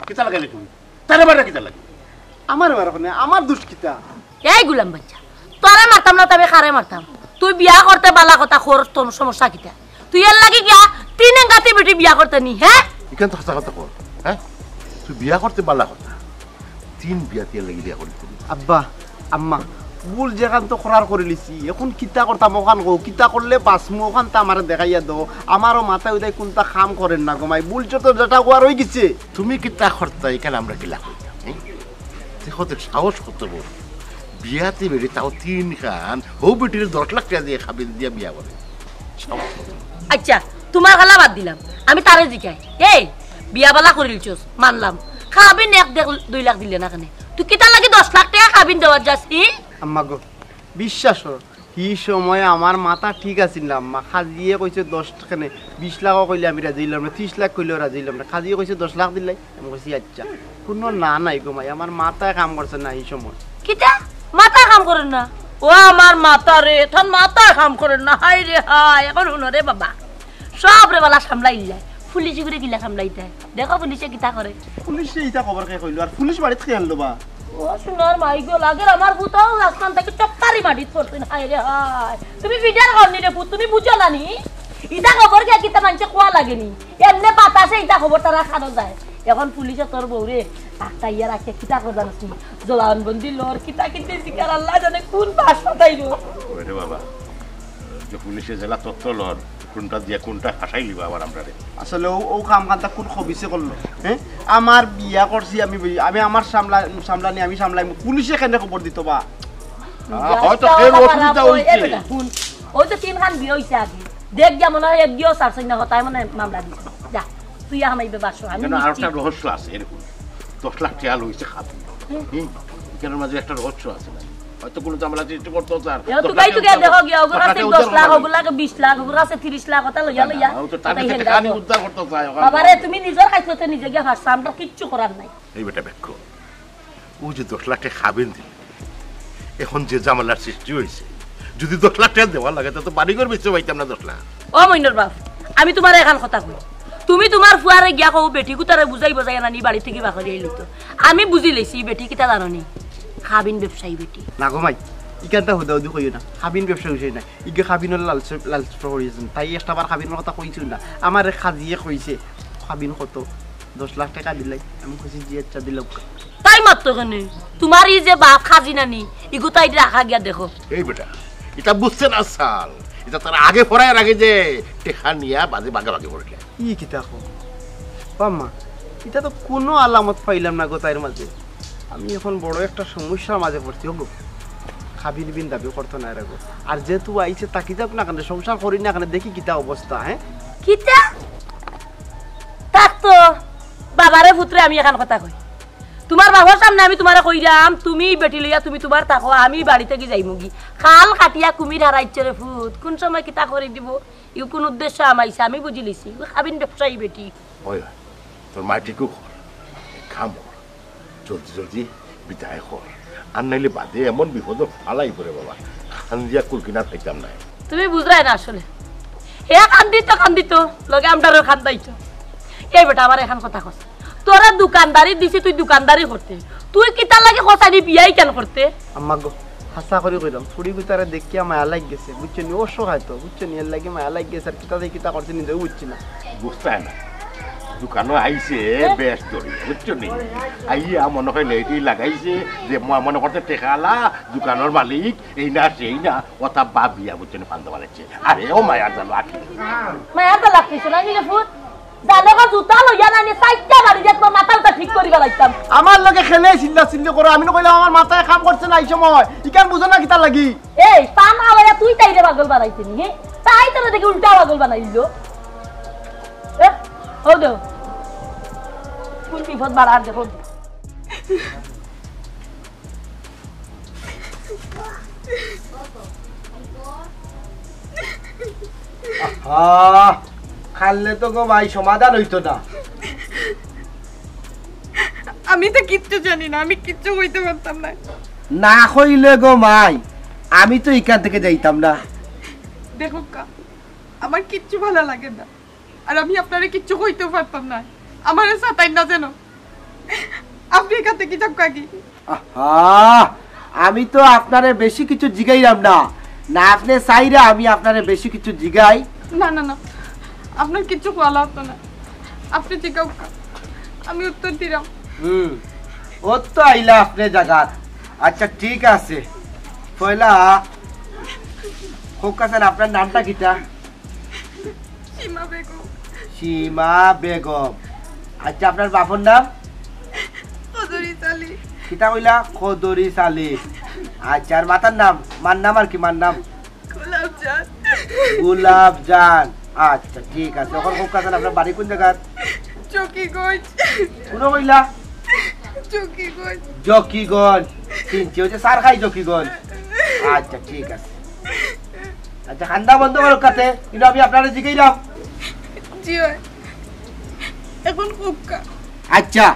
কিতা লাগাইলে তুমি তারে মারা কিতা লাগে আমার মানে আমার দোষ কিতা এই গুলাম বাচ্চা তোরে মারতাম না তবে খারে মারতাম তুই বিয়া করতে বালা কথা খোর তোর সমস্যা কিতা তুই এর লাগি গিয়া তিন গাতি বেটি বিয়া করতে নি হ্যাঁ এখান তো হাসা কথা কর হ্যাঁ তুই বিয়া করতে বালা কথা তিন বিয়া দিয়ে লাগি বিয়া করতে আব্বা আম্মা ভুল যেখান তো করার করে লিছি এখন কিতা করতাম ওখান গো কিতা করলে বাসমু ওখান তো আমার দেখাইয়া দাও আমারও মাথায় উদয় কোনটা কাম করেন না গোমাই ভুল তো যেটা গোয়ার হয়ে গেছে তুমি কিতা করতা এখানে আমরা কি লাভ হইতাম দেখো তো সাহস করতে বল বিয়াতে বেড়ে তাও তিন খান ও বেটির 10 লাখ টাকা দিয়ে খাবিল দিয়া বিয়া করে আচ্ছা তোমার গালা বাদ দিলাম আমি তারে জিগাই এই বিয়া বালা করিলছস মানলাম খাবিন 1-2 লাখ দিলে না কেন তুই কিতা লাগি 10 লাখ টাকা খাবিন দেওয়ার যাচ্ছি আম্মা গো বিশ্বাস কি সময় আমার মাথা ঠিক আছিল না আম্মা খাজিয়ে কইছে 10 টাকা 20 লাখও কইলে আমি রাজি হইলাম না 30 লাখ কইলেও রাজি হইলাম না খাজিয়ে কইছে 10 লাখ দিলাই আমি কইছি আচ্ছা কোনো না নাই গো মাই আমার মাথায় কাম করছে না এই সময় কিতা মাথা কাম করেন না ও আমার মাথা রে তখন মাথা কাম করেন না হাই রে হাই এখন শুনো রে বাবা সব রে বালা সামলাই যায় পুলিশ করে গিলা সামলাইতে দেখো পুলিশে কিতা করে পুলিশে ইটা খবর কে কইলো আর পুলিশ বাড়িতে কে আনলো বা ও সোনার মাইগো লাগে আমার ভূতাও আসমান থেকে চপ্পারি মাটিত পড়ছেন হাই রে হাই তুমি ভিডিও করনি রে পুত তুমি বুঝো না নি ইটা খবর কে কিতা মানছে কোয়া লাগেনি এমনে বাতাসে ইটা খবর তারা খানো যায় এখন পুলিশে তোর বউরে একটা ইয়া রাখে কিতা করে জানিস নি জলান বন্দি লোর কিতা কিতে শিকার আল্লাহ জানে কোন বাস পাতাইলো ওরে বাবা যে পুলিশে জেলা তথ্য লর কোনটা দিয়া কোনটা ফাঁসাই লিবা আবার আমরা রে আসলে ও কাম কান্তা কোন খবিসে করলো হ্যাঁ আমার বিয়া করছি আমি আমার সামলানি আমি সামলাই পুলিশে কেন খবর দিত বা হয়তো এর অসুবিধা হইছে ওই তো তিন খান বিয়ে হইছে আগে দেখ যা মনে হয় এক দিও সারছই না হতাই মানে মামলা দিছে যা তুই আমাইবে বাসো আমি কেন আরেকটা রহস্য আছে এরকম 10 লাখ টাকা লইছে খাবি কেন মাঝে একটা রহস্য আছে না হয়তো কোনো জামালা চেষ্টা করতে স্যার তুই কাই তুই দেখো গিয়া ওগুলা 10 লাখ ওগুলা 20 লাখ ওগুলা 30 লাখ কথা লইয়া লইয়া তো টাকা থেকে কানি উদ্ধার করতে চাই বাবারে তুমি নিজের খাইছতে নিজে গিয়া ভাষা আমরা কিচ্ছু করার নাই এই বেটা দেখো ও যে 10 লাখ টাকা খাবেন দিল এখন যে জামালার সৃষ্টি হইছে যদি 10 লাখ টাকা দেওয়া লাগে তো বাড়ি ঘর বেচতে পাইতাম না 10 লাখ ও মইনর বাপ আমি তোমার এখন কথা কই তুমি তোমার ফুয়ারে গিয়া কও বেটি কুতারে বুঝাই বুঝাই আনি বাড়ি থেকে বাকরি আইলো তো আমি বুঝি লইছি বেটি কিতা জানোনি খাবিন ব্যবসায়ী বেটি না গো মাই ইকানটা হদাও দি কইও না খাবিন ব্যবসা হইছে না ইগে খাবিনের লাল হইছেন তাই একটাবার খাবিনের কথা কইছিল না আমার খাজিয়ে কইছে খাবিন কত 10 লাখ টাকা দিলাই আমি কইছি জি আচ্ছা দিলাম তাই মাত্র কেন তোমার এই যে বাপ খাজি নানি ইগুতাই রাখা গিয়া দেখো এই বেটা এটা বুঝছে না সাল এটা তার আগে পড়ায় আগে যে টেকা নিয়া বাজে বাগাবাগি করলে ই কিতা কো বাম্মা এটা তো কোনো আলামত পাইলাম না গো তাইর মাঝে আমি এখন বড় একটা সমস্যার মাঝে পড়ছি গো খাবির বিন দাবি করতো না রে গো আর যেহেতু আইছে তাকি যাক না কেন সংসার করি না কেন দেখি কিতা অবস্থা হ্যাঁ কিতা তাক তো বাবারে পুত্রে আমি এখন কথা কই তোমার বাবার সামনে আমি তোমারে কইরাম তুমি বেটি লইয়া তুমি তোমার তাকো আমি বাড়ি থেকে যাইমুগি খাল কাটিয়া কুমির হারাইছে রে ফুত কোন সময় কিতা করে দিব ইউ কোন উদ্দেশ্য আমাইছে আমি বুঝি লিছি খাবিন ব্যবসায়ী বেটি ওই তোর মাটিকু খাম জলদি জলদি বিদায় কর আর নাইলে বাদে এমন বিপদ ফালাই পড়ে বাবা খান্দিয়া কুলকিনা খাইতাম না তুমি বুঝরাই না আসলে হে কান্দিত লগে আমটারও খান্দাইতো এই বেটা আমার এখন কথা কস তোরা দোকানদারি দিছি তুই দোকানদারি করতে তুই কিতা লাগে কসানি বিয়াই কেন করতে আম্মা গো হাসা করে কইলাম ছুরি গুতারে দেখিয়া মায়া লাগ গেছে বুঝছেন ও সহায় তো বুঝছেন এর লাগে মায়া লাগ গেছে আর কিতা দেখি কিতা করছে নিজেও বুঝছি না বুঝতে না দোকানও আইছে বেশ ধরি বুঝছো নি আইয়া মনে হয় লেটি লাগাইছে যে মনে করতে টেকালা দোকানের মালিক এই না সেই না ওটা বাবিয়া বুঝছো নি পান্তা বানাচ্ছে আরে ও মায়ার জানো আকি মায়ার তো লাগতেছে না নিলে ফুট জানোগা জুতা লইয়া নানি সাইডটা বাড়ি যে তোমার মাথাটা ঠিক করিবা লাগতাম আমার লগে খেলে চিল্লা করো আমি কইলাম আমার মাথায় কাম করছে না এই সময় ইকান বুঝো না কিতা লাগি এই পান আলায়া তুই তাইরে পাগল বানাইছিস নি তাই তোরা দেখি উল্টা পাগল বানাইলো এ হো দে কোন বিপদ বাড়ার দেখো খাললে তো গো ভাই সমাধান হইতো না আমি তো কিচ্ছু জানি না আমি কিচ্ছু হইতে পারতাম না না কইলে গো মাই আমি তো এখান থেকে যাইতাম না দেখো কা আমার কিচ্ছু ভালো লাগে না আর আমি আপনারে কিচ্ছু কইতে পারতাম না আমারে সাতাই না যেন আপনি কাতে কি চাপ কাকি আমি তো আপনারে বেশি কিছু জিগাইলাম না না আপনি চাইরা আমি আপনারে বেশি কিছু জিগাই না না না আপনার কিছু বলা হতো না আপনি জিগাও আমি উত্তর দিলাম ও তো আইলা আপনি জায়গা আচ্ছা ঠিক আছে পয়লা খোকা স্যার আপনার নামটা কিটা সীমা বেগম সীমা বেগম আচ্ছা আপনার বাপর নাম কদরি চালি কিটা কইলা খদরি চালি আচ্ছা আর মাতার নাম মার নাম আর কি মার নাম গোলাপ জান গোলাপ জান আচ্ছা ঠিক আছে এখন খোকা স্যার আপনার বাড়ি কোন জায়গা চকিগঞ্জ কোন কইলা চকিগঞ্জ জকিগঞ্জ চিনছি হচ্ছে সার খাই জকিগঞ্জ আচ্ছা ঠিক আছে আচ্ছা খান্দা বন্ধ করো কাছে কিন্তু আমি আপনারা জিগাইলাম জি এখন খুবকা আচ্ছা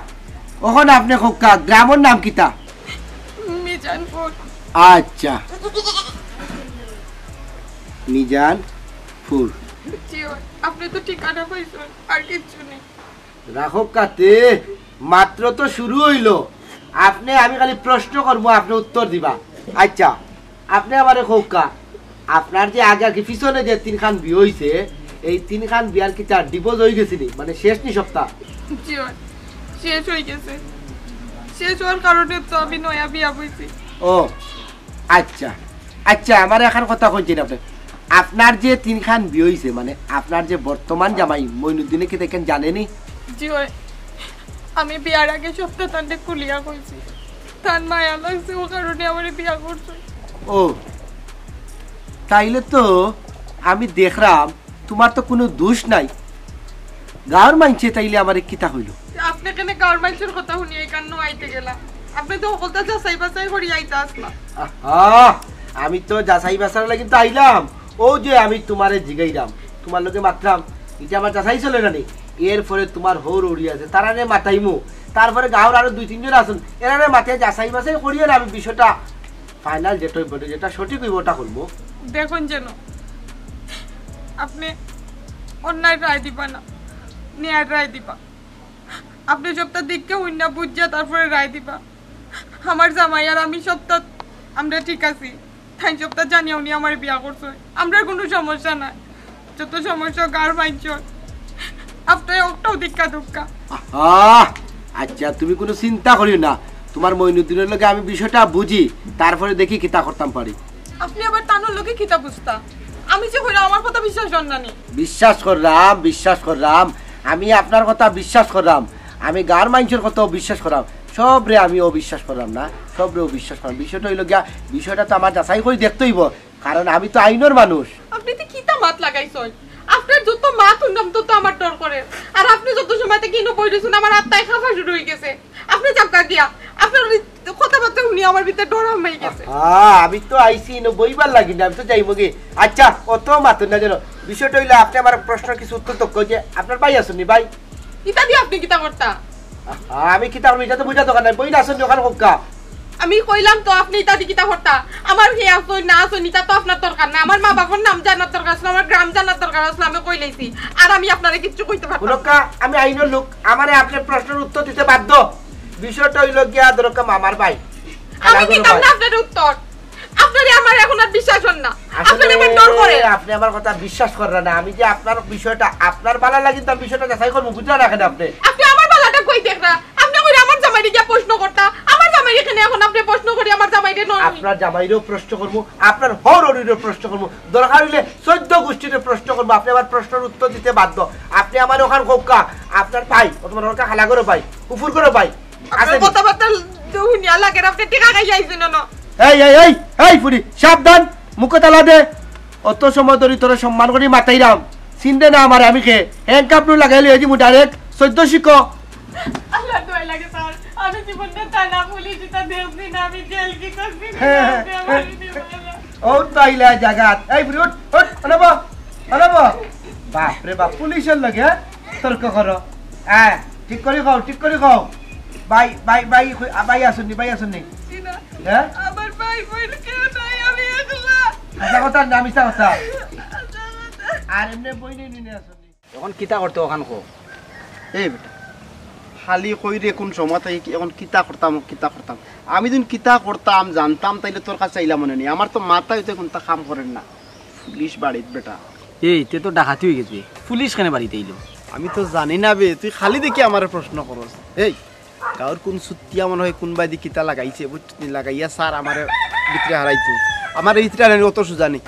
ওখানে আপনি খোকা গ্রামের নাম কিতা মিজানপুর আচ্ছা মিজানপুর জি আপনি তো ঠিকানা পাইছেন আর কিছু নেই রাখো কাতে মাত্র তো শুরু হইল আপনি আমি খালি প্রশ্ন করবো আপনি উত্তর দিবা আচ্ছা আপনি আমারে খোকা আপনার যে আগে কি পিছনে যে তিনখান বিয়ে হইছে এই তিনখান বিয়ার কি চার ডিভোর্স হয়ে গেছে নি মানে শেষ নি সপ্তাহ জি শেষ হয়ে গেছে শেষ হওয়ার কারণে তো আমি নয়া বিয়া বইছি ও আচ্ছা আচ্ছা আমার এখন কথা কইছেন আপনি আপনার যে তিনখান বিয়ে হইছে মানে আপনার যে বর্তমান জামাই মইনুদ্দিনে কি দেখেন জানেনি জি আমি বিয়ার আগে সপ্তাহ তান্ডে কুলিয়া কইছি তার মায়া লাগছে ও কারণে আমার বিয়া করছে ও তাইলে তো আমি দেখলাম তোমার তো কোনো দোষ নাই গাঁর মানছে তাইলে আমার কিতা হইল আপনি কেন গাঁর মানুষের কথা শুনি এই কারণ আইতে গেলাম আপনি তো সকলটা যাচাই বাছাই করি আইতে আসলাম আমি তো যাচাই বাছার লাগি তো আইলাম ও যে আমি তোমারে জিগাইলাম তোমার লোকে মাত্রাম এটা আমার যাচাই চলে না এরপরে তোমার হৌর উড়ি আছে তারা নে মাথাইমু তারপরে গাঁর আরো দুই তিনজন আসুন এরা মাথায় যাচাই বাছাই করিয়ে না আমি বিষয়টা ফাইনাল যেটা হইব যেটা সঠিক হইব ওটা করবো দেখুন যেন আপনি অন্যায় রায় দিবা না ন্যায় রায় দিবা আপনি সপ্তাহ দিককে উন্না বুঝিয়া তারপরে রায় দিবা আমার জামাই আর আমি সপ্তাহ আমরা ঠিক আছি তাই সপ্তাহ জানি উনি আমার বিয়া করছে আমরা কোনো সমস্যা নাই যত সমস্যা গার মাইছ আপনার একটাও দীক্ষা দুঃখা আচ্ছা তুমি কোনো চিন্তা করিও না তোমার মইনুদ্দিনের লগে আমি বিষয়টা বুঝি তারপরে দেখি কিতা করতাম পারি আপনি আবার তানোর লোকে কিতা বুঝতা আমি যে হইলো আমার কথা বিশ্বাস জানানি বিশ্বাস করলাম আমি আপনার কথা বিশ্বাস করলাম আমি গার মানুষের কথাও বিশ্বাস করলাম সবরে আমি অবিশ্বাস করলাম না সবরে অবিশ্বাস করলাম বিষয়টা হইল গিয়া বিষয়টা তো আমার যাচাই করে দেখতে হইব কারণ আমি তো আইনের মানুষ আপনি তো কিতা মাত লাগাইছেন আপনার যত মাত উন্নাম তত আমার ডর করে আর আপনি যত সময় থেকে ইনো বইরেছেন আমার আত্মায় খাফা শুরু হয়ে গেছে আপনি চাপকা গিয়া আপনার কথাবার্তা শুনি আমার ভিতরে ডর হয়ে গেছে আমি তো আইসি ইনো বইবার লাগি না আমি তো যাইব গে আচ্ছা অত মাত না জানো বিষয়টা হইলো আপনি আমার প্রশ্ন কিছু উত্তর তো যে আপনার ভাই আসুন ভাই ইতা দিয়ে আপনি কিতা করতা আমি কিতা করব এটা তো বুঝা দোকান নাই বই না আসুন দোকান হোক আমি কইলাম তো আপনি ইতা দিয়ে কিতা করতা আমার হে আসুন না আসুন ইতা তো আপনার দরকার না আমার মা বাবার নাম জানার দরকার আছে আমার গ্রাম জানার দরকার আছে আমি কইলাইছি আর আমি আপনারে কিছু কইতে পারবো না আমি আইনের লোক আমারে আপনার প্রশ্নের উত্তর দিতে বাধ্য বিষয়টা হইল গিয়া দরকার আমার ভাই আমি দিতাম না আপনার উত্তর আপনারে আমার এখন আর বিশ্বাস হন না আপনি আমার ডর করে আপনি আমার কথা বিশ্বাস করেন না আমি যে আপনার বিষয়টা আপনার ভালো লাগি তো বিষয়টা যাচাই করব বুঝা রাখেন আপনি আমার ভালোটা কই দেখরা আপনি কই আমার জামাইরে গিয়া প্রশ্ন করতা আমার জামাইরে এখানে এখন আপনি প্রশ্ন করি আমার জামাইরে নন আপনার জামাইরেও প্রশ্ন করব আপনার হররিরও প্রশ্ন করব দরকার হইলে 14 গোষ্ঠীর প্রশ্ন করব আপনি আমার প্রশ্নের উত্তর দিতে বাধ্য আপনি আমার ওখান কোকা আপনার ভাই তোমার ওরকা খালা করে ভাই কুফুর করে ভাই আপনার কথাবার্তা দুনিয়া লাগে আপনি টিকা খাই যাইছেন না এই ফুরি সাবধান মুখে তালা দে অত সময় ধরে তোরা সম্মান করি মাতাইরাম চিনতে না আমার আমি কে হ্যান্ড কাপ লাগাইলে এই মু ডাইরেক্ট 14 শিখো আল্লাহ দোয়া লাগে স্যার আমি জীবনে থানা পুলিশ এটা দেখছি না আমি জেল কি করছি ও তাইলা জায়গা এই ফুরি উঠ আনাব বাপ রে বাপ পুলিশের লাগে তর্ক করো ঠিক করে খাও ভাই আসুননি হ্যাঁ আমার ভাই বোন কেউ নাই আমি একলা আচ্ছা কথা না মিছা কথা আর এমনি বই নিয়ে আসুননি এখন কিতা করতে ওখান কো এই বেটা খালি কইরে কোন সময় তাই এখন কিতা করতাম আমি যখন কিতা করতাম জানতাম তাইলে তোর কাছে আইলাম মনে নেই আমার তো মাথায় তো কোনটা কাম করেন না পুলিশ বাড়িত বেটা এই তে তো ডাকাতি হয়ে গেছে পুলিশ কেন বাড়িতে এলো আমি তো জানি না বে তুই খালি দেখি আমার প্রশ্ন করস এই গাঁর কোন সুতিয়া মনে হয় কোনবাই দি কিতা লাগাইছে বুঝলি লাগাইয়া স্যার আমার ভিতরে হারাইতো আমার ভিতরে হারাই অত সুজানি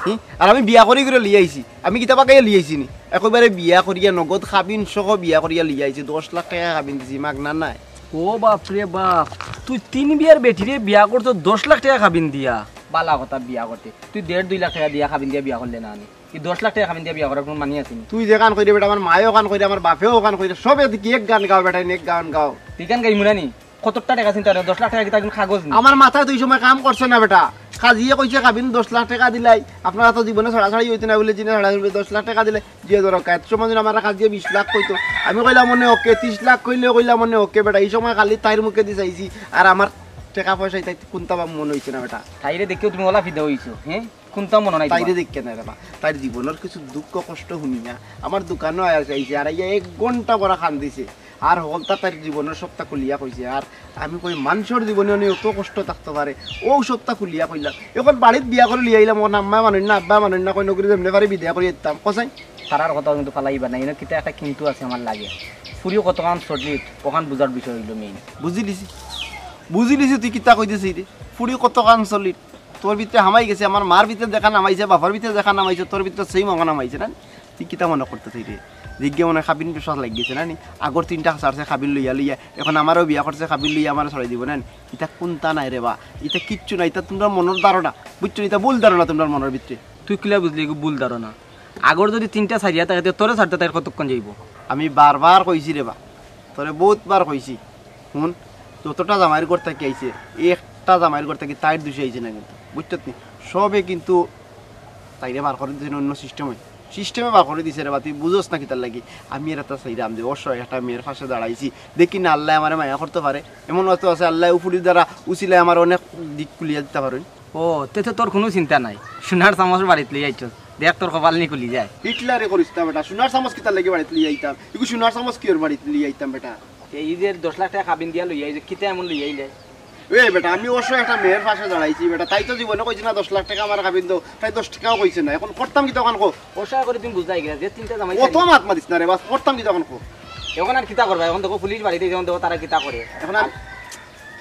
আর আমি বিয়া করি করে লিয়ে আইছি আমি কিতা পাকাইয়া লিয়ে আইছি নি একেবারে বিয়া করিয়া নগদ খাবিন সহ বিয়া করিয়া লিয়ে আইছি 10 লাখ টাকা খাবিন দিছি মাগনা নাই ও বাপ রে বাপ তুই 3 বিয়ার বেটিরে বিয়া করতো 10 লাখ টাকা খাবিন দিয়া বালা কথা বিয়া করতে তুই 1.5-2 লাখ টাকা দিয়া খাবিন দিয়া বিয়া করলে না আনি এই 10 লাখ টাকা খাবিন দিয়া বিয়া করার কোন মানি আছে তুই যে গান কইরে বেটা আমার মায়েও গান কইরে আমার বাপেও গান কইরে সবে কি এক গান গাও বেটা এক গান গাও তুই গান গাই মুরানি কতটা টাকা চিন্তা 10 লাখ টাকা কি তার কাগজ নেই আমার মাথায় তুই সময় কাম করছে না বেটা কাজিয়ে কইছে খাবিন 10 লাখ টাকা দিলাই আপনারা তো জীবনে ছড়াছড়ি হইতে না বলে জিনে 10 লাখ টাকা দিলে যে ধরো কাজ সময় আমার কাজিয়ে 20 লাখ কইতো আমি কইলাম মনে ওকে 30 লাখ কইলে কইলাম মনে ওকে বেটা এই সময় খালি তাইর মুখে দি চাইছি আর আমার টাকা পয়সা তাই কোনটা মনে হইছে না বেটা তাইরে দেখেও তুমি ওলা ফিদা হইছো হ্যাঁ কোনটা মনে নাই তাইরে দেখকে না রে বা তাইর জীবনের কিছু দুঃখ কষ্ট শুনি না আমার দোকানও আইছে আর ইয়া 1 ঘন্টা বড় খান দিছে আর হলতা তার জীবনের সপ্তাহ খুলিয়া কইছে আর আমি কই মানুষের জীবনে অত কষ্ট থাকতে পারে ও সপ্তাহ খুলিয়া কইলাম এখন বাড়িত বিয়া করে লিয়ে আইলাম ওর আম্মা মানুষ না আব্বা মানুষ না কই নকরি যেমনি পারি বিয়া করে দিতাম কসাই তারার কথা কিন্তু ফালাইবা না এনে কিতা একটা কিন্তু আছে আমার লাগে ফুরিও কতক্ষণ সরলিট ওখান বুঝার বিষয় হইল মেইন বুঝি লিছি তুই কিতা কইতেছিস রে ফুড়ি কত কান চলি তোর ভিতরে হামাই গেছে আমার মার ভিতরে দেখা নামাইছে বাবার ভিতরে দেখা নামাইছে তোর ভিতরে সেই মগা নামাইছে না তুই কিতা মনে করতেছিস রে জিজ্ঞে মনে খাবিন বিশ্বাস লাগিয়েছে না নি আগর 3টা ছাড়ছে খাবিন লইয়া এখন আমারও বিয়া করছে খাবিন লইয়া আমার ছড়াই দিব না ইটা কোনটা নাই রে বা ইটা কিচ্ছু নাই ইটা তোমরা মনের ধারণা বুঝছো ইটা ভুল ধারণা তোমার মনের ভিতরে তুই কিলা বুঝলি ভুল ধারণা আগর যদি 3টা ছাড়িয়া থাকে তোরে ছাড়তে তাই কতক্ষণ যাইব আমি বারবার কইছি রে বা তোরে বহুতবার কইছি শুন যতটা জামাইয়ের ঘর থেকে আইছে একটা জামাইয়ের ঘর থেকে তাইর দুষে আইছে না কিন্তু বুঝছো নি সবে কিন্তু তাইরে বার করে দিয়েছেন অন্য সিস্টেমে বার করে দিছে রে বা তুই বুঝোস না কি তার লাগি আমি এর একটা চাইলাম যে অবশ্যই একটা মেয়ের পাশে দাঁড়াইছি দেখি না আল্লাহ আমার মায়া করতে পারে এমন হয়তো আছে আল্লাহ উফুরির দ্বারা উচিলে আমার অনেক দিক কুলিয়া দিতে পারেন ও তে তো তোর কোনো চিন্তা নাই সোনার চামচ বাড়িতে লিয়ে আইছ দেখ তোর কপাল নি খুলি যায় হিটলারে করিস না বেটা সোনার চামচ কি তার লাগি বাড়িতে লিয়ে আইতাম এগুলো সোনার চামচ কি ওর বাড়িতে লিয়ে আইতাম বেটা এই যে 10 লাখ টাকা খাবিন দিয়া লই আইছে কিতে এমন লই আইলে এই বেটা আমি অবশ্যই একটা মেয়ের পাশে দাঁড়াইছি বেটা তাই তো জীবনে কইছে না 10 লাখ টাকা আমার খাবিন দাও তাই 10 টাকাও কইছে না এখন করতাম কি তখন কো ওসা করে তুমি বুঝাই গেছ যে 3টা জামাই কত মাত মাতিস না রে বাস করতাম কি তখন কো এখন আর কিতা করবা এখন দেখো পুলিশ বাড়িতে যখন দেখো তারা কিতা করে এখন আর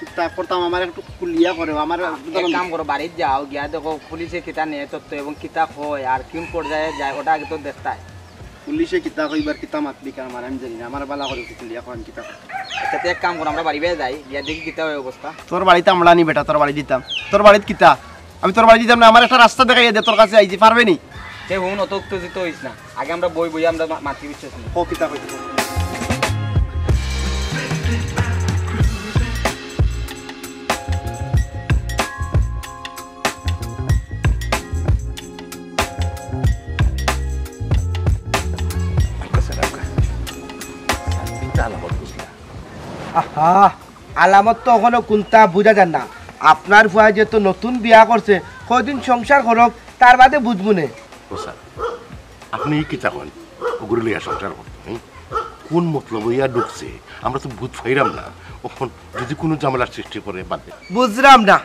কিতা করতাম আমার একটু কুলিয়া করে আমার এক কাম করো বাড়িতে যাও গিয়া দেখো পুলিশে কিতা নেয় তথ্য এবং কিতা কয় আর কোন পর্যায়ে যায় ওটা আগে তো দেখতাই পুলিশে কিতা কইবার কিতা মাতবি কার আমার আমি জানি না আমার বালা করে কুলিয়া কোন কিতা আচ্ছা এক কাম করো আমরা বাড়ি বেয়ে যাই গিয়া দেখি কিতা হয় অবস্থা তোর বাড়িতে আমরা নি বেটা তোর বাড়ি দিতাম তোর বাড়িতে কিতা আমি তোর বাড়ি দিতাম না আমার একটা রাস্তা দেখাই দে তোর কাছে আইছি পারবে নি সে হুন অত উত্তেজিত হইস না আগে আমরা বই বই আমরা মাতৃ বিশ্বাস নিই ও কিতা কইতে আলামত তো এখনো কোনটা বোঝা যান না আপনার ফুয়া যেহেতু নতুন বিয়া করছে কয়দিন সংসার করক তার বাদে বুঝবো না আপনি কিতা কন ওগুলো লইয়া সংসার করতেন কোন মতলব ইয়া ঢুকছে আমরা তো ভূত ফাইরাম না ওখন যদি কোনো ঝামেলার সৃষ্টি করে বাদ দে বুঝলাম না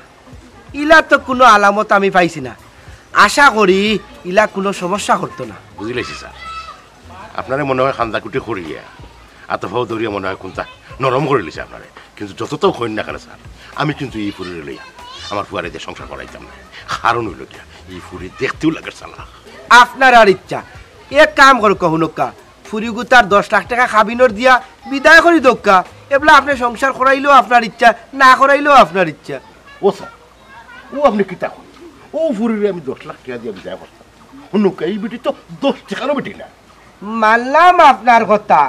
ইলা তো কোনো আলামত আমি পাইছি না আশা করি ইলা কোনো সমস্যা করতো না বুঝিলাইছি স্যার আপনারে মনে হয় খান্দাকুটি করিয়া আতফাও দরিয়া মনে হয় কোনটা নরম করে লিছে আপনারে কিন্তু যতটাও হইন না কেন স্যার আমি কিন্তু এই ফুরির লইয়া আমার ফুয়ারে দিয়ে সংসার করাইতাম না কারণ হইল গিয়া এই ফুরি দেখতেও লাগে চালা আপনার আর ইচ্ছা এক কাম করো কহুনকা ফুরিগু তার 10 লাখ টাকা খাবিনর দিয়া বিদায় করি দক্কা এবলা আপনি সংসার করাইলেও আপনার ইচ্ছা না করাইলেও আপনার ইচ্ছা ও স্যার ও আপনি কিতা করেন ও ফুরিরে আমি 10 লাখ টাকা দিয়ে বিদায় করতাম অন্যকে এই বেটি তো 10 টাকারও বেটি না মানলাম আপনার কথা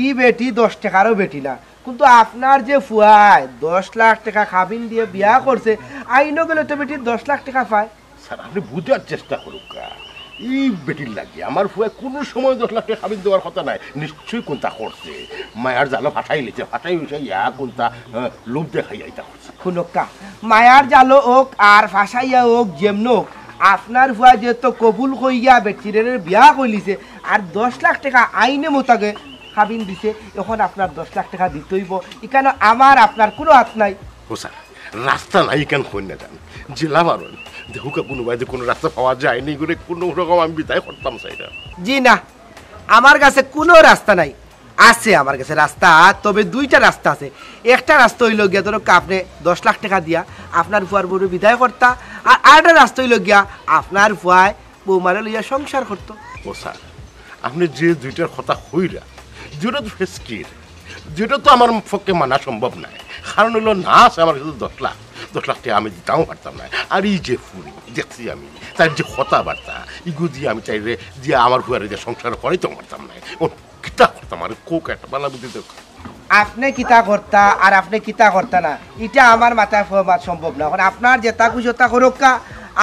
ই বেটি 10 টাকারও বেটি না কিন্তু আপনার যে ফুয়ায় 10 লাখ টাকা খাবিন দিয়ে বিয়া করছে আইনো গেলে তো বেটি 10 লাখ টাকা পায় স্যার আপনি বুঝার চেষ্টা করুক এই বেটির লাগে আমার ফুয়া কোনো সময় 10 লাখ টাকা খাবিন দেওয়ার কথা নাই নিশ্চয়ই কোনটা করছে মায়ার জালো ফাটাই লিছে ফাটাই ইয়া কোনটা লোভ দেখাই আইতা করছে খুনকা মায়ার জালো ওক আর ফাঁসাইয়া ওক যেমন আপনার ফুয়া যেহেতু কবুল কইয়া বেটিরের বিয়া কইলিছে আর 10 লাখ টাকা আইনে মোতাকে খাবিন দিছে এখন আপনার 10 লাখ টাকা দিতে হইব এখানে আমার আপনার কোনো হাত নাই ও স্যার রাস্তা নাই কেন কই না জান জেলা মারুন দেখো কোনো বাইরে কোনো রাস্তা পাওয়া যায়নি করে কোনো রকম আমি বিদায় করতাম সাইডা জি না আমার কাছে কোনো রাস্তা নাই আছে আমার কাছে রাস্তা তবে দুইটা রাস্তা আছে একটা রাস্তা হইল গিয়া ধরো আপনি 10 লাখ টাকা দিয়া আপনার ফুয়ার বড় বিদায় করতা আর আরেকটা রাস্তা হইল গিয়া আপনার ফুয়ায় বৌমারে লইয়া সংসার করতো ও স্যার আপনি যে দুইটার কথা হইরা যেটা তো ফেসকির যেটা তো আমার পক্ষে মানা সম্ভব নয় কারণ হলো না আছে আমার কাছে 10 লাখ টাকা আমি দিতেও পারতাম না আর এই যে ফুরি দেখছি আমি তার যে কথাবার্তা ইগো দিয়ে আমি চাইলে দিয়ে আমার ফুয়ারে যে সংসার করাইতেও পারতাম না ও কিতা করতাম আর কোক একটা বালা বুদ্ধি দেখ আপনি কিতা করতা আর আপনি কিতা করতা না এটা আমার মাথায় ফরমাত সম্ভব না এখন আপনার যেটা কুশতা করুকা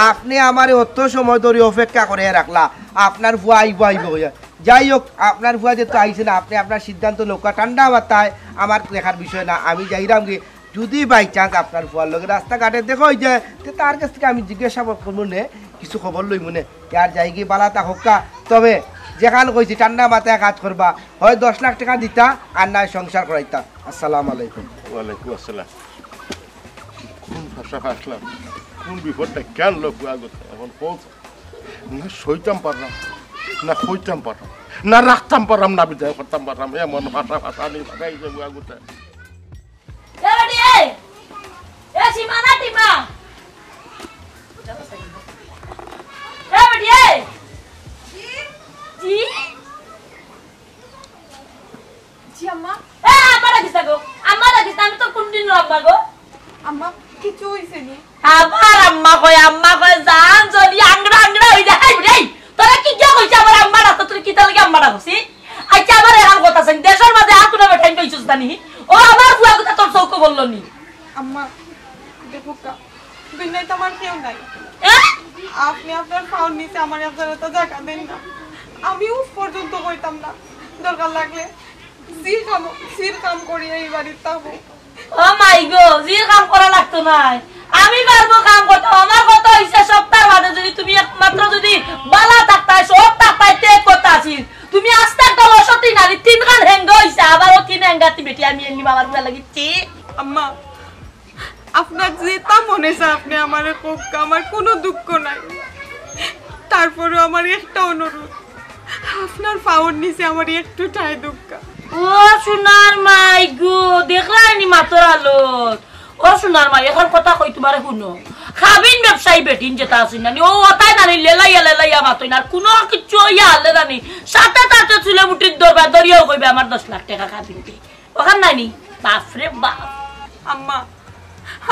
আপনি আমার অত সময় ধরে অপেক্ষা করে রাখলা আপনার ভুয়া আইব হইয়া যাই হোক আপনার ভুয়া যেহেতু আইছে না আপনি আপনার সিদ্ধান্ত লোকা ঠান্ডা মাথায় আমার দেখার বিষয় না আমি যাইরাম গিয়ে যদি বাই চান্স আপনার ভুয়ার লোক রাস্তাঘাটে দেখো যে তার কাছ থেকে আমি জিজ্ঞাসা করবো নে কিছু খবর লই মনে আর যাই গিয়ে বালা তা হোকা তবে যেখানে কইছি ঠান্ডা মাথায় কাজ করবা হয় 10 লাখ টাকা দিতা আর নয় সংসার করাইতা আসসালামু আলাইকুম ওয়ালাইকুম আসসালাম কোন ভাষা আসলাম কোন বিপদটা কেন লোক আগত এখন পৌঁছ না সইতাম পারলাম না হইতাম পারলাম না রাখতাম পারলাম না বিদায় করতাম পারলাম এমন ভাষা নেই ভাষা হিসেবে আগত এবারে এ সীমানা টিমা এবারে জি জি আম্মা এ আমারা কিসা গো আমারা কিসা আমি তো কোনদিন আম্মা গো আম্মা কিছু হইছে নি আমার আম্মা কয় জান জলি আংড়া হই যায় রে তোরা কি যা কইছ আমার আম্মা রাস্তা তুই কি তালকে আম্মা রাখছি আচ্ছা আমার এরকম কথা আছে দেশের মাঝে হাতুনা বেঠাই কইছস জানি ও আমার বুয়া কথা তোর চৌক বললো নি আম্মা দেখো কা দুনিয়াতে আমার কেউ নাই আপনি আপনার ফাউন নিচে আমার আপনারা তো জায়গা দেন না আমি উস পর্যন্ত কইতাম না দরকার লাগলে সির কাম করি এই বাড়ির তাবো ও মাই গো জির কাম করা লাগতো নাই আমি পারবো কাম করতে আমার কথা হইছে সপ্তাহ বাদে যদি তুমি একমাত্র যদি বালা থাকতাই সব থাকতাই তে কথা আছিল তুমি আস্তে একটা বসতি নারী তিন গান হেঙ্গ হইছে আবার ও তিন হেঙ্গাতি বেটি আমি এমনি বাবার বুয়া লাগিছি আম্মা আপনার যেটা মনে হয় আপনি আমারে কোক আমার কোনো দুঃখ নাই তারপরেও আমার একটা অনুরোধ আপনার ফাউন নিচে আমার একটু ঠাই দুঃখ ও সোনার মাই গো দেখলানি মাতর আলোত ও সোনার মাই এখন কথা কই তোমারে শুনো খাবিন ব্যবসায়ী বেটিন যেটা আছে না ও ওটাই নানি লেলাইয়া মাতই না কোনো কিছু ইয়া হলে জানি সাথে তাতে ছিল মুটির দরবার দরিয়াও কইবে আমার 10 লাখ টাকা খাবিন দে ওখান নানি বাপরে বাপ আম্মা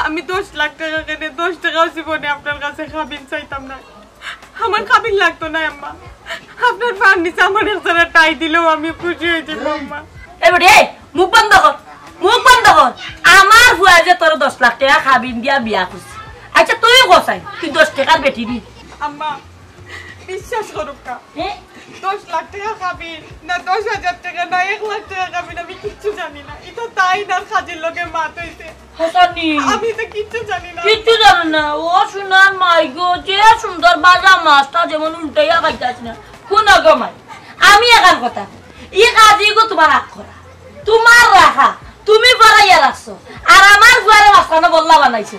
আমি 10 লাখ টাকা কেনে 10 টাকাও জীবনে আপনার কাছে খাবিন চাইতাম না আমার খাবিন লাগতো না আম্মা আপনার ফার্নিচে আমার একটা টাই দিলেও আমি খুশি হয়ে যাব আম্মা এবারে মুখ বন্ধ কর আমার বুয়া যে তোর 10 লাখ টাকা খাবিন দিয়া বিয়া করছিস আচ্ছা তুই গোসাই তুই 10 টাকার বেটি দি আম্মা বিশ্বাস করুক কা 10 লাখ টাকা খাবিন না 10,000 টাকা না 1 লাখ টাকা খাবিন আমি কিচ্ছু জানি না এটা তাই না কাজের লোকে মাত হইছে হাসানি আমি তো কিচ্ছু জানি না কিচ্ছু জানো না ও সোনার মাই গো যে সুন্দর বাজা মাছটা যেমন উল্টাইয়া খাইতাছ না কোন গমাই আমি একার কথা ই কাজই গো তোমার রাখ করা তোমার রাখা তুমি পড়াইয়া রাখছো আর আমার ঘরে মাছখানা বল্লা বানাইছো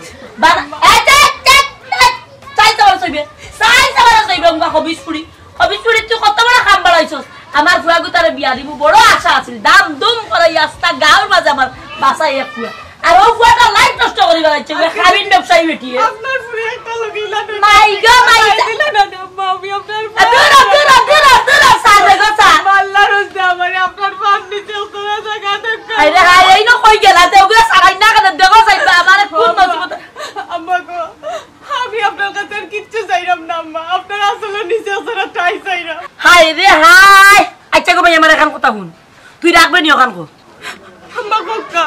তুই কত বড় কাম বাড়াইছস আমার ফুয়া গুতারে বিয়া দিব বড় আশা আছিল দাম দুম করাই আসতা গাঁর মাঝে আমার বাসাই এক ফুয়া আর ও ফুয়াটা লাইট নষ্ট করে বেড়াইছে খাবিন ব্যবসায়ী বেটি আপনার ফুয়া একটা লগিলা না মাই গো মাই দিলা না আম্মা আমি আপনার দূর সাথে কথা আল্লাহর রস্তে আমারে আপনার ফার্নিচার তোরা জায়গা দেখ আরে হাই এই না কই গেলা তে ওগুলা সারাই না কেন দেখো যাইবা আমারে কোন নসিবত আম্মা গো আমি আপনার কাছে আর কিচ্ছু চাইরাম না আম্মা আপনার আসলে নিচে আসলে টাই চাইরা হাই রে হাই আচ্ছা গো ভাই আমার এখন কথা শুন তুই রাখবে নি ওখান কো আম্মা কাকা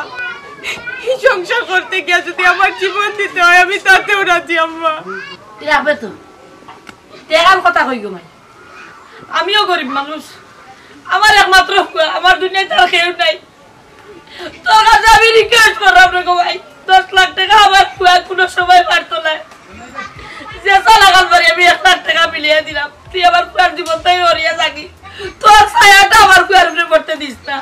এই সংসার করতে গিয়ে যদি আমার জীবন দিতে হয় আমি তাতেও রাজি আম্মা তুই রাখবে তো তেরাম কথা কই গো ভাই আমিও গরিব মানুষ আমার একমাত্র আমার দুনিয়াতে আর কেউ নাই তোর কাছে আমি রিকোয়েস্ট করলাম রে গো ভাই 10 লাখ টাকা আমার কোনো সময় পারতো না যেসা লাগাল পরে আমি 1 লাখ টাকা মিলিয়ে দিলাম তুই আমার জীবনটাই হরিয়া থাকি তোর ছায়াটা আমার উপরে পড়তে দিস না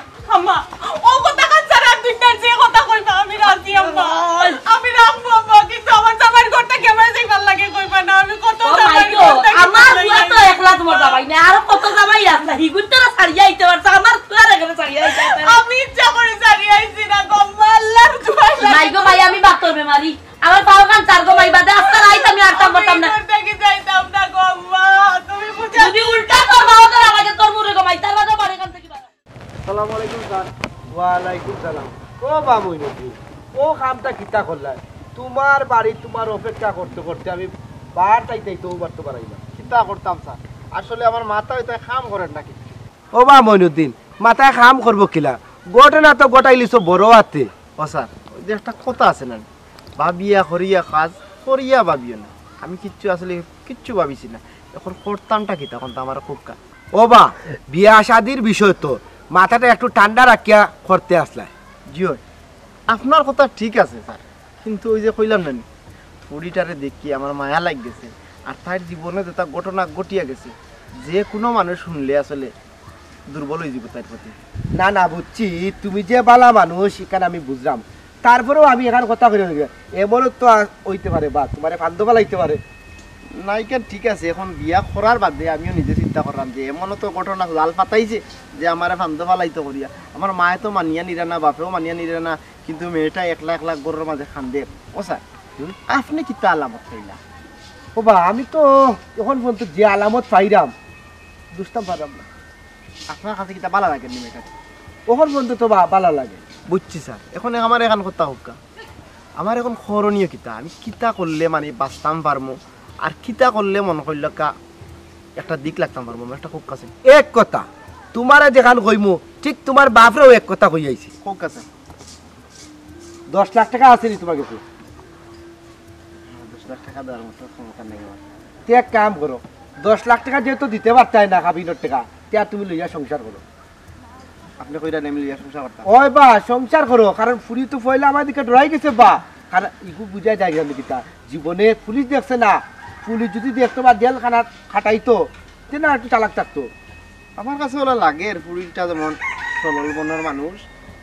আইতে পারছ আমার তোর এখানে চাই আইতে আমি ইচ্ছা করে জানি আইছি না গম্মা আল্লাহর দোয়া নাই গো ভাই আমি বাতর বেমারি আমার পাও কান চার গো ভাই বাদে আস্তা আইতা আমি আটটা বলতাম না দেখি যাইতাম না গম্মা তুমি বুঝা যদি উল্টা করবা তো আমাকে তোর মুরে গো ভাই তার বাদে বাড়ি কান থেকে বাড়া আসসালামু আলাইকুম স্যার ওয়ালাইকুম সালাম ও বামুইনুদ্দিন ও কামটা কিতা করলাই তোমার বাড়ি তোমার অপেক্ষা করতে করতে আমি বার তাইতেই তো বাড়তে পারাইলাম চিন্তা করতাম স্যার আসলে আমার মাথা হইতে কাম করেন নাকি ও বামুইনুদ্দিন মাথায় কাম করবো কিলা ঘটনা তো গোটাইলিস বড় হাতে ও স্যার ওই যে একটা কথা আছে না ভাবিয়া করিয়া কাজ করিয়া ভাবিও না আমি কিচ্ছু ভাবিছি না এখন করতামটা কি তখন তো আমার খুব কাজ ও বা বিয়া শাদির বিষয় তো মাথাটা একটু ঠান্ডা রাখিয়া করতে আসলাই জিও আপনার কথা ঠিক আছে স্যার কিন্তু ওই যে কইলাম না ফুড়িটারে দেখি আমার মায়া লাগ গেছে আর তার জীবনে যেটা ঘটনা ঘটিয়া গেছে যে কোনো মানুষ শুনলে আসলে দুর্বল হয়ে যাবে তার প্রতি না না বুঝছি তুমি যে বালা মানুষ এখানে আমি বুঝলাম তারপরেও আমি এখানে কথা করি এমনও তো হইতে পারে বা তোমার ফান্দবা লাগতে পারে নাইকেন ঠিক আছে এখন বিয়া করার বাদে আমিও নিজে চিন্তা করলাম যে এমনও তো ঘটনা জাল পাতাইছে যে আমার ফান্দ ফালাইতে করিয়া আমার মায়ে তো মানিয়া নিরে না বাপেও মানিয়া নিরে না কিন্তু মেয়েটা একলা একলা গরুর মাঝে খান্দে ও স্যার আপনি কি তা আলামত পাইলা ও বা আমি তো এখন পর্যন্ত যে আলামত পাইরাম বুঝতাম পারলাম না আপনার কাছে কিতা ভালো লাগে নি মেয়েটাকে ওখান পর্যন্ত তো ভালো লাগে বুঝছি স্যার এখন আমার এখন কথা হোক আমার এখন করণীয় কিতা আমি কিতা করলে মানে বাঁচতাম পারমো আর কিতা করলে মনে করল একটা দিক লাগতাম পারবো একটা খুব কাছে এক কথা তোমারে যেখান কইমু ঠিক তোমার বাপরেও এক কথা কই আইছি খুব কাছে 10 লাখ টাকা আছে নি তোমার কাছে 10 লাখ টাকা দেওয়ার মতো ক্ষমতা নেই আমার তে এক কাম করো 10 লাখ টাকা যেহেতু দিতে পারতাই না কাবিনের টাকা তে তুমি লইয়া সংসার করো আপনি কইরা নেমে লিয়া সংসার করতাম ওই বা সংসার করো কারণ ফুরি তো ফয়লা আমার দিকে ডরাই গেছে বা কারণ ইগু বুঝাই যায় আমি কিতা জীবনে পুলিশ দেখছে না পুলিশ যদি দেখতো বা জেল খানা খাটাইতো তে না একটু চালাক থাকতো আমার কাছে ওরা লাগে পুলিশটা যেমন সরল মনের মানুষ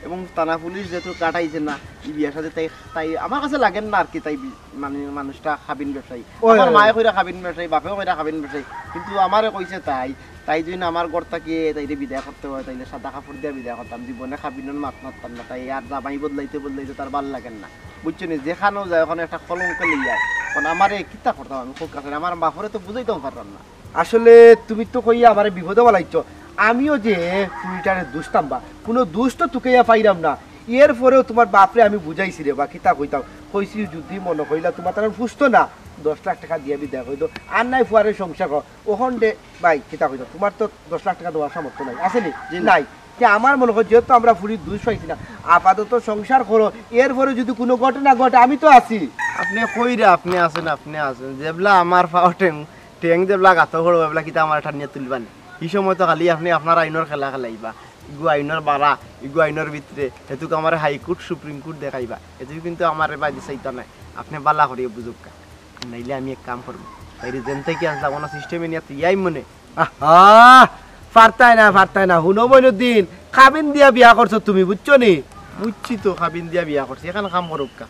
এবং থানা পুলিশ যেহেতু কাটাইছে না এই বিয়ার সাথে তাই তাই আমার কাছে লাগেন না আর কি তাই মানে মানুষটা খাবিন ব্যবসায়ী আমার মায়ে কইরা খাবিন ব্যবসায়ী বাপেও কইরা খাবিন ব্যবসায়ী কিন্তু আমারে কইছে তাই যদি আমার ঘর থেকে তাইলে বিদায় করতে হয় তাইলে সাদা কাপড় দিয়ে বিদায় করতাম জীবনে খাবিনের মাত মারতাম না তাই আর জামাই বদলাইতে তার ভাল লাগেন না বুঝছো নি যেখানেও যায় ওখানে একটা কলঙ্ক লিয়া কারণ আমারে কিতা করতাম আমি খুব কাছে আমার বাপরে তো বুঝাইতেও পারতাম না আসলে তুমি তো কইয়া আমার বিপদে বলাইছো আমিও যে টুইটারে দুষতাম বা কোনো দুষ তো তুকাইয়া পাইরাম না এরপরেও তোমার বাপরে আমি বুঝাইছি রে বা কিতা কইতাম কইছি যদি মনে কইলা তোমার তার বুঝতো না 10 লাখ টাকা দিয়ে বিদায় কইতো আর নাই ফুয়ারে সংসার কর ওখান দে ভাই কিতা কইতো তোমার তো 10 লাখ টাকা দেওয়ার সামর্থ্য নাই আসেনি নাই যে আমার মনে হয় যেহেতু আমরা ফুরি দুষ পাইছি না আপাতত সংসার করো এরপরে যদি কোনো ঘটনা ঘটে আমি তো আছি আপনি কইরা আপনি আছেন যেবলা আমার পাও টেং যেবলা গাত করবো এগুলা কিতা আমার এটা নিয়ে তুলবানি এই সময় তো খালি আপনি আপনার আইনের খেলা খেলাইবা ইগু আইনের বাড়া ইগু আইনের ভিতরে এটুকু আমার হাইকোর্ট সুপ্রিম কোর্ট দেখাইবা এটুকু কিন্তু আমার বাজি চাইতা নাই আপনি বালা করিয়ে বুঝুক নাইলে আমি এক কাম করবো তাইলে যেন থেকে আসলাম কোনো সিস্টেমে নিয়ে ইয়াই মনে পারতাই না হুনো মইনুদ্দিন খাবিন দিয়া বিয়া করছো তুমি বুঝছো নি বুঝছি তো খাবিন দিয়া বিয়া করছি এখানে কাম করুক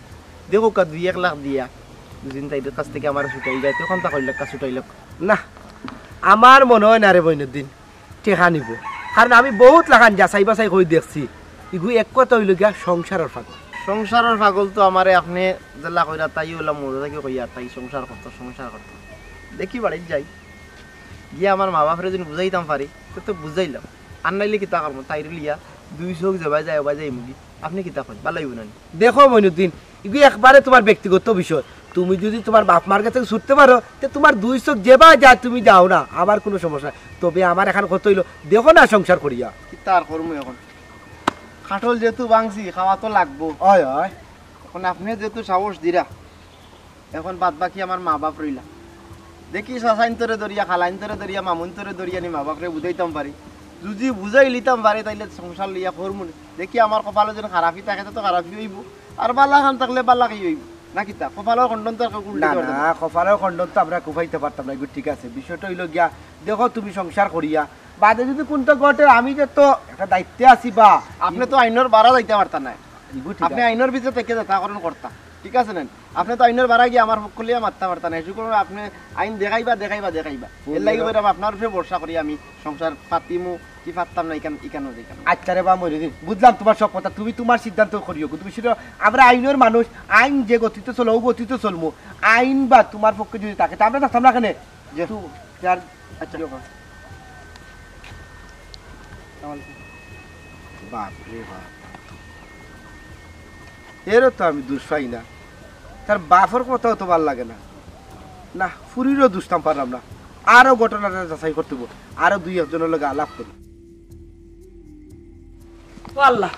দেখো 2-1 লাখ দিয়া দুদিন তাইদের কাছ থেকে আমার ছুটাই যায় তখন তা কইল ছুটাইল না আমার মনে হয় না রে মইনুদ্দিন টেকা নিব কারণ আমি বহুত লাগান যাচাই বাছাই করে দেখছি ইগু এক কথা হইল গিয়া সংসারের পাগল তো আমারে আপনি জেলা কইরা তাই হইলাম মজা থাকি কইয়া তাই সংসার করতো দেখি বাড়িতে যাই গিয়ে আমার মা বাপরে যদি বুঝাইতাম পারি তো বুঝাইলাম আর নাইলে কিতা করবো তাই লিয়া 2 চোখ যাই মুগি আপনি কিতা করেন ভালো হইব না দেখো মইনুদ্দিন ইগু একবারে তোমার ব্যক্তিগত বিষয় তুমি যদি তোমার বাপ মার কাছে ছুটতে পারো তো তোমার 2 চোখ যেবা যায় তুমি যাও না আমার কোনো সমস্যা তবে আমার এখন কত হইলো দেখো না সংসার করিয়া কিতা আর করবো এখন কাঠল যেহেতু ভাঙছি খাওয়া তো লাগবো হয় এখন আপনি যেহেতু সাহস দিরা এখন বাদ বাকি আমার মা বাপ রইলা দেখি চাচাইন তরে দরিয়া খালাইন তরে দরিয়া মামুন তরে দরিয়া নি মা বাপরে বুঝাইতাম পারি যদি বুঝাই লিতাম পারি তাইলে সংসার লিয়া করবো দেখি আমার কপালে যেন খারাপই থাকে তো খারাপই হইব আর বালা খান থাকলে বালাকেই হইব না কিতা কপালের খণ্ডন তো না কপালের খণ্ডন তো আমরা কুফাইতে পারতাম না ঠিক আছে বিষয়টা হইল গিয়া দেখো তুমি সংসার করিয়া বাদে যদি কোনটা ঘটে আমি যে তো একটা দায়িত্বে আছি বা আপনি তো আইনের বাড়া যাইতে পারতাম না আপনি আইনের ভিতরে থেকে যথাকরণ করতা ঠিক আছে না আপনি তো আইনের বাড়া গিয়ে আমার পক্ষ লিয়া মারতে পারতাম না এসব আপনি আইন দেখাইবা এর লাগি আপনার উপরে ভরসা করি আমি সংসার পাতিমু কি পারতাম না ইকানো আচ্ছা রে বা মইনুদ্দিন বুঝলাম তোমার সব কথা তুমি তোমার সিদ্ধান্ত করিও তুমি শুধু আমরা আইনের মানুষ আইন যে গতিতে চলো ও গতিতে চলবো আইন বা তোমার পক্ষে যদি থাকে তা আমরা থাকতাম না কেন যে আচ্ছা বাপ রে বাপ এরও তো আমি দোষ পাই না তার বাপর কথাও তো ভাল লাগে না না ফুরিরও দুষ্টাম পারলাম না আরো ঘটনাটা যাচাই করতে আরো দুই একজনের লগে আলাপ করি আল্লাহ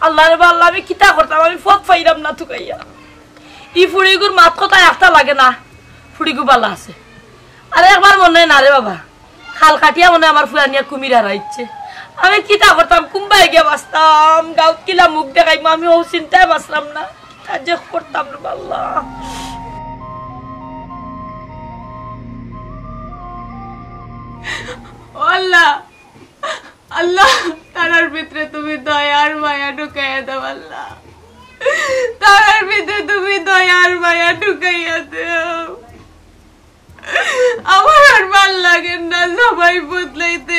আল্লাহ রে আল্লাহ আমি কিতা করতাম আমি ফক পাইরাম না তুকাইয়া ই ফুড়িগুর মাত কথা একটা লাগে না ফুড়িগু বালা আছে আরে একবার মনে না রে বাবা খাল কাটিয়া মনে আমার ফুয়ানিয়া কুমির হারাইছে আমি কিতা করতাম কুম্বাই গিয়া বাঁচতাম গাঁত কিলা মুখ দেখাইম আমি ও চিন্তায় বাঁচলাম না কাজ করতাম রে আল্লাহ আল্লাহ আল্লাহ তারার ভিতরে তুমি দয়ার মায়া ঢুকাইয়া দাও আল্লাহ তারার ভিতরে তুমি দয়ার মায়া ঢুকাইয়া দাও আমার আর ভাল লাগে না সবাই বদলাইতে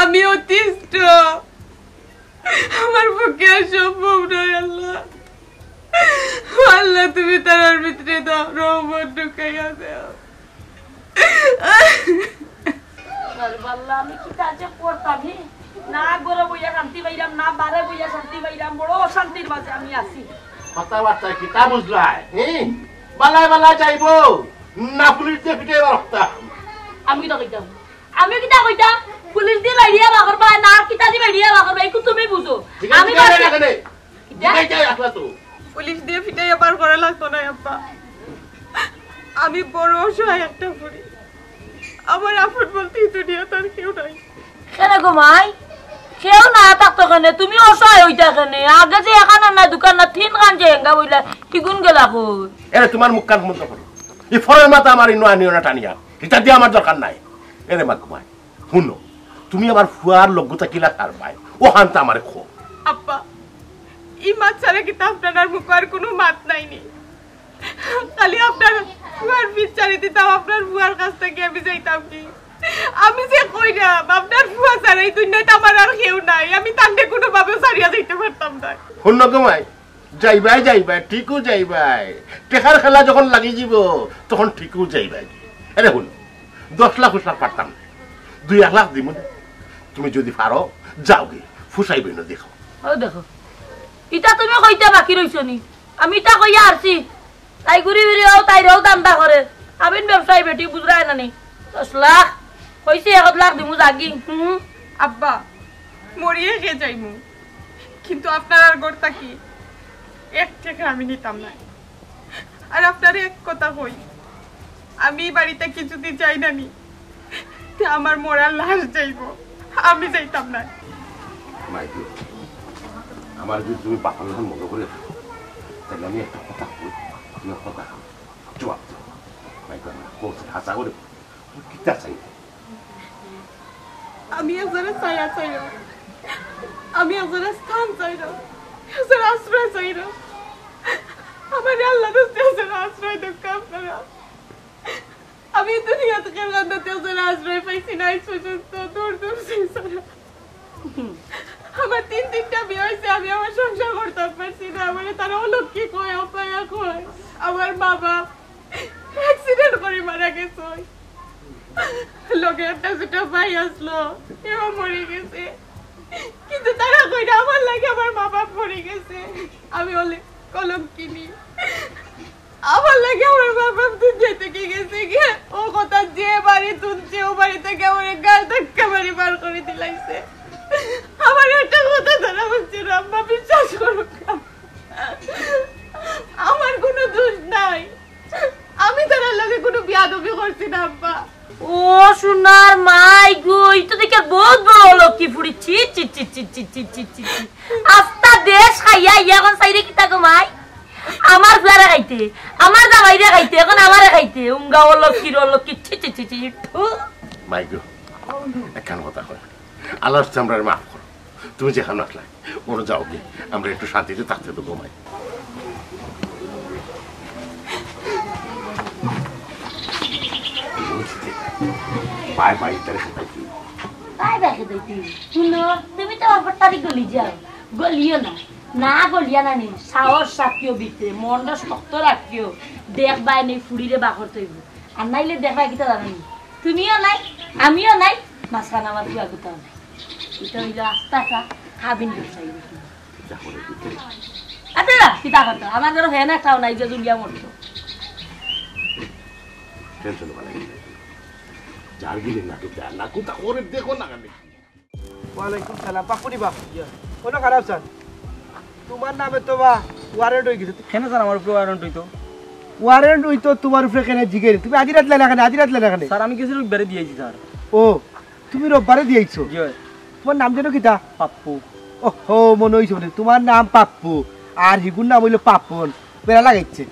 আমি অতিষ্ঠ আমার পক্ষে আর সম্ভব নয় আল্লাহ আল্লাহ তুমি তারার ভিতরে দাও রহমত ঢুকাইয়া দাও আমি কি কাজে করতাম না গরে বইয়া শান্তি পাইলাম না বারে বইয়া শান্তি পাইলাম বড় অশান্তির মাঝে আমি আছি কথাবার্তা কিতা বুঝলাই বালাই বালাই যাইব না পুলিশ দিয়ে পিটে রাখতাম আমি কিতা কইতাম পুলিশ দিয়ে বাইরিয়া বাগর পায় না কিতা দিয়ে বাইরিয়া বাগর পায় তুমি বুঝো আমি পুলিশ দিয়ে পিটাইয়া বার করা লাগতো না আব্বা আমি বড় অসহায় একটা ফুরি আমার আপন বলতে দুনিয়া তার কেউ নাই কেন গো মাই কেউ না থাকতো কেন তুমি অসহায় হইতা কেন আগে যে এখানে না দোকান না তিন খান যে হেঙ্গা বইলা কিগুন গেলা কই এরে তোমার মুখ কান বন্ধ করো এই ফরের মাথা আমার ইনো আনিও না টানিয়া এটা দিয়ে আমার দরকার নাই এরে মা ঘুমাই শুনো তুমি আমার ফুয়ার লগ্যতা কিলা তার ভাই ও হানতা আমারে খো আব্বা এই মাছ ছাড়া কি আপনার মুখ আর কোনো মাত নাইনি খালি আপনার ফুয়ার বিচারি দিতাম আপনার ফুয়ার কাছ থেকে আমি যাইতাম কি আমি যে কইরাম আপনার ফুয়া ছাড়াই দুনিয়াতে আমার আর কেউ নাই আমি তাকে কোনোভাবে ছাড়িয়া যাইতে পারতাম না শুনো ঘুমাই যাইবাই ঠিকও যাইবাই টেকার খেলা যখন লাগি যাব তখন ঠিকও যাইবাই এরে শুনো 10 লাখ উঠার পারতাম না 2 লাখ দিব না তুমি যদি পারো যাওগে ফুসাইবে না দেখো দেখো ইটা তুমি কইতা বাকি রইছো নি আমি ইটা কইয়া আসছি তাই ঘুরি ঘুরিও তাইরেও দান্দা করে আমি ব্যবসায়ী বেটি বুঝরায় না নি 10 লাখ কইছি 1 লাখ দিমু জাগি আব্বা মরিয়ে গিয়ে যাইমু কিন্তু আপনার আর গড়তা কি 1 টাকা আমি নিতাম না আর আপনার এক কথা কই আমি বাড়িতে কিছুতে যাই না নি আমার মরার লাশ যাইব আমি যাইতাম না মাইকি আমার যদি তুমি বাপার যখন মনে করে তাহলে আমি একটা কথা বলি তুমি কথা জবাব মাইকি কোর্স হাসা করে কিতা চাই আমি একজনে ছায়া চাই না আমি একজনে স্থান চাই না একজনে আশ্রয় চাই না আমার আল্লাহ দোস্তে একজনে আশ্রয় দক্ষ আপনারা আমি দুনিয়া থেকে রান্নাতে একজনে আশ্রয় পাইছি না আজ পর্যন্ত দূর সারা আমার 3টা বিয়ে হয়েছে আমি আমার সংসার করতে পারছি না মানে তারা অলক্ষী কয় অপায়া কয় আমার বাবা অ্যাক্সিডেন্ট করে মারা গেছে লোকে একটা ছোট ভাই আসলো এও মরে গেছে কিন্তু তারা কইরা আমার লাগে আমার মা বাপ মরে গেছে আমি অনেক কলঙ্কিনী আমার লাগে আমার মা বাপ দুনিয়া থেকে গেছে গিয়ে ও কথা যে বাড়ি তুলছে ও বাড়ি থেকে আমার গাল ধাক্কা বাড়ি বার করে দিলাইছে আমার একটা কথা ধরা হচ্ছে না আম্মা বিশ্বাস করো আমার কোনো দোষ নাই আমি তার লাগে কোনো বিয়াদবি করছি না আব্বা ও সোনার মাই গো এটা দেখে বহুত বড় লক্ষ্মী ফুড়ি ছি ছি ছি ছি ছি ছি ছি ছি আস্তা দেশ খাইয়া এখন সাইরে কিতা গো মাই আমার ফ্লারে খাইতে আমার জামাইরে খাইতে এখন আমারে খাইতে উঙ্গা ও লক্ষ্মী ছি ছি ছি ছি মাই গো একখান কথা কয় আল্লাহর চামড়ার মাফ করো তুমি যেখানে আসলে ওরা যাও কি আমরা একটু শান্তিতে থাকতে দেবো মাই বাই বাই তারে খাইছি তাই দেখে দেখি শুনো তুমি তো অপরটারি গলি যাও গলিও না না গলিয়া না নি সাহস রাখিও ভিতরে মনটা শক্ত রাখিও দেখবাই নেই ফুড়িরে বাখর তৈব আর নাইলে দেখবাই কিটা জানি তুমিও নাই আমিও নাই মাঝখানে আমার কি আগুতা নাই এটা হইলো আস্তাটা খাবিন ব্যবসায়ী আচ্ছা কিতা কথা আমার ধরো হ্যাঁ না খাও নাই যে জুলিয়া মরতো টেনশন মানে যার গিলে নাকি না কোথা করে দেখো না কেন ওয়ালাইকুম সালাম পাকুনি বাপ কোনো খারাপ স্যার তোমার নামে তো বা ওয়ারেন্ট হয়ে গেছে কেন স্যার আমার উপরে ওয়ারেন্ট হইতো ওয়ারেন্ট হইতো তোমার উপরে কেন জিগের তুমি আজি রাত লেনা কেন আজি রাত লেনা কেন স্যার আমি কিছু বেড়ে দিয়েছি স্যার ও তুমি রোববারে দিয়েছো জি তোমার নাম যেন কিতা পাপ্পু ও হো মনে হইছে মনে তোমার নাম পাপ্পু আর হিগুর নাম হইলো পাপ্পন বেড়া লাগাইছে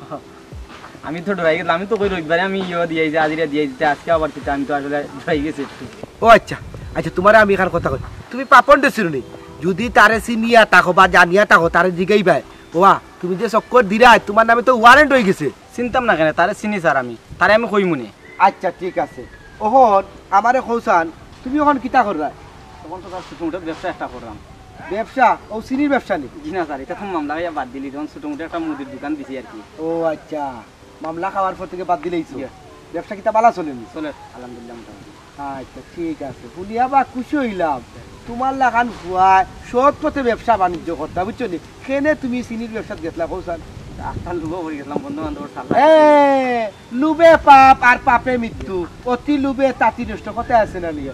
আমি তো ডরাই গেলাম আমি তো কই রবিবারে আমি দিয়েছি আজিরা দিয়েছি আজকে আবার কিছু আমি তো আসলে ডরাই গেছি একটু ও আচ্ছা আচ্ছা তোমার আমি এখান কথা কই তুমি পাপন দেছিল নি যদি তারে চিনিয়া তাকো বা জানিয়া তাকো তারে জিগাই ভাই ওয়া তুমি যে চক্কর দিরা তোমার নামে তো ওয়ারেন্ট হয়ে গেছে চিন্তাম না কেন তারে চিনি স্যার আমি তারে আমি কই মনে আচ্ছা ঠিক আছে ওহন আমারে কৌসান তুমি ওখান কিতা কররা তখন তো স্যার ছোটো মোটো ব্যবসা একটা করলাম ব্যবসা ও চিনির ব্যবসা নি জি না স্যার এটা তো মামলা হইয়া বাদ দিলি তখন ছোটো মোটো একটা মুদির দোকান দিছি আর কি ও আচ্ছা মামলা খাওয়ার পর থেকে বাদ দিলেইছো ব্যবসা কিতা বালা চলেনি চলে আলহামদুলিল্লাহ মোটামুটি আচ্ছা ঠিক আছে শুনিয়া বা খুশি হইলাম তোমার লাগান ভুয়ায় সৎ পথে ব্যবসা বাণিজ্য করতে বুঝছো নি কেনে তুমি চিনির ব্যবসা গেছলা কৌসান আস্তাল লুবো পড়ে গেছিলাম বন্ধু বান্ধব সাল্লাহ লুবে পাপ আর পাপে মৃত্যু অতি লুবে তাঁতি নষ্ট কথা আছে না নিয়ে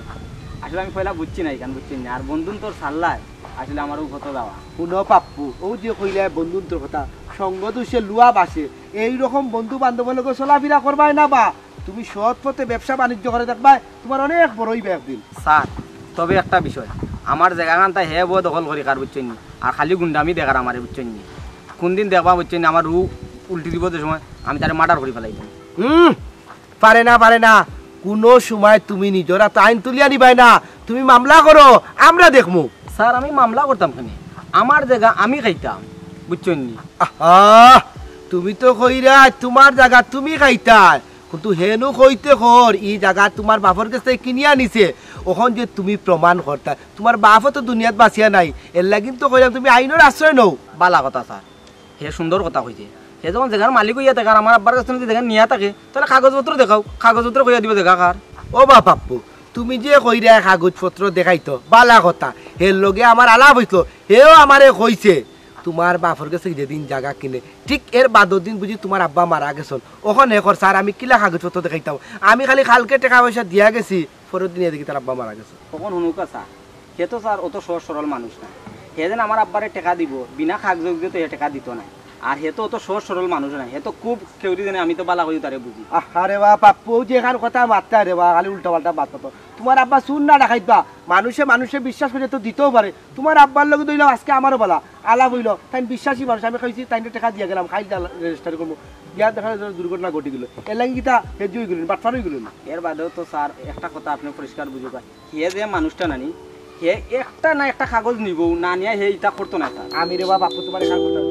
আসলে আমি পয়লা বুঝছি না এখান বুঝছি না আর বন্ধুন তোর সাল্লাহ আসলে আমারও কত দেওয়া শুনো পাপ্পু ও যে কইলে বন্ধুত্বর কথা সঙ্গ দোষে লুয়া বাসে এইরকম বন্ধু বান্ধবের লোক চলাফেরা করবাই না বা তুমি সৎ পথে ব্যবসা বাণিজ্য করে দেখবা তোমার অনেক বড় হইবে একদিন স্যার তবে একটা বিষয় আমার জায়গাখানটা হে বউ দখল করি কার বুঝছেন নি আর খালি গুন্ডামি দেখার আমার বুঝছেন নি কোনদিন দেখবা বুঝছেন আমার রু উল্টি দিব যে সময় আমি তারে মার্ডার করে ফেলাই দিই পারে না কোনো সময় তুমি নিজরা তো আইন তুলিয়া নিবাই না তুমি মামলা করো আমরা দেখমু স্যার আমি মামলা করতাম কেন আমার জায়গা আমি খাইতাম বুঝছেন নি তুমি তো কইরা তোমার জায়গা তুমি খাইতা কিন্তু হেনু কইতে কর ই জায়গা তোমার বাপর কাছে কিনিয়া নিছে ওখন যে তুমি প্রমাণ করতা তোমার বাপও তো দুনিয়াত বাঁচিয়া নাই এর লাগিন তো কইলাম তুমি আইনের আশ্রয় নও বালা কথা স্যার হে সুন্দর কথা কইছে হে যখন জায়গার মালিক হইয়া থাকে আর আমার আব্বার কাছে যদি জায়গা নিয়া থাকে তাহলে কাগজপত্র দেখাও কাগজপত্র কইয়া দিব জায়গা কার ও বা পাপ্পু তুমি যে কইরা কাগজপত্র দেখাইতো বালা কথা হের লগে আমার আলাপ হইতো হেও আমারে কইছে তোমার বাপর কাছে যেদিন জায়গা কিনে ঠিক এর বাদর দিন বুঝি তোমার আব্বা মারা গেছন ওখানে কর স্যার আমি কিলা কাগজপত্র দেখাইতাম আমি খালি খালকে টাকা পয়সা দিয়া গেছি পরের দিন দেখি তার আব্বা মারা গেছে তখন হুনুকা স্যার হে তো স্যার অত সহজ সরল মানুষ না হে যেন আমার আব্বারে টাকা দিব বিনা কাগজ দিয়ে তো হে টাকা দিত না আর হে তো অত সহজ সরল মানুষ না হে তো খুব কেউরি জানে আমি তো বালা করি তারে বুঝি আরে বা পাপ্পু যে এখান কথা মারতে রে বা খালি উল্টা পাল্টা বাদ তো তোমার আব্বা শুন না দেখাইবা মানুষে বিশ্বাস করে তো দিতেও পারে তোমার আব্বার লগে দইলাম আজকে আমারও বলা আলাপ হইল তাই বিশ্বাসী মানুষ আমি খাইছি তাই টাকা দিয়ে গেলাম খাইল রেজিস্টার করবো গিয়া দেখা দুর্ঘটনা ঘটে গেল এর লাগে কিতা হেজ হয়ে গেলেন বাটফার হয়ে গেলেন এর বাদেও তো স্যার একটা কথা আপনি পরিষ্কার বুঝে পাই হে যে মানুষটা নানি হে একটা না একটা কাগজ নিব না নিয়ে হে ইটা করতো না স্যার আমি রে বা বাপু তোমার এখান কথা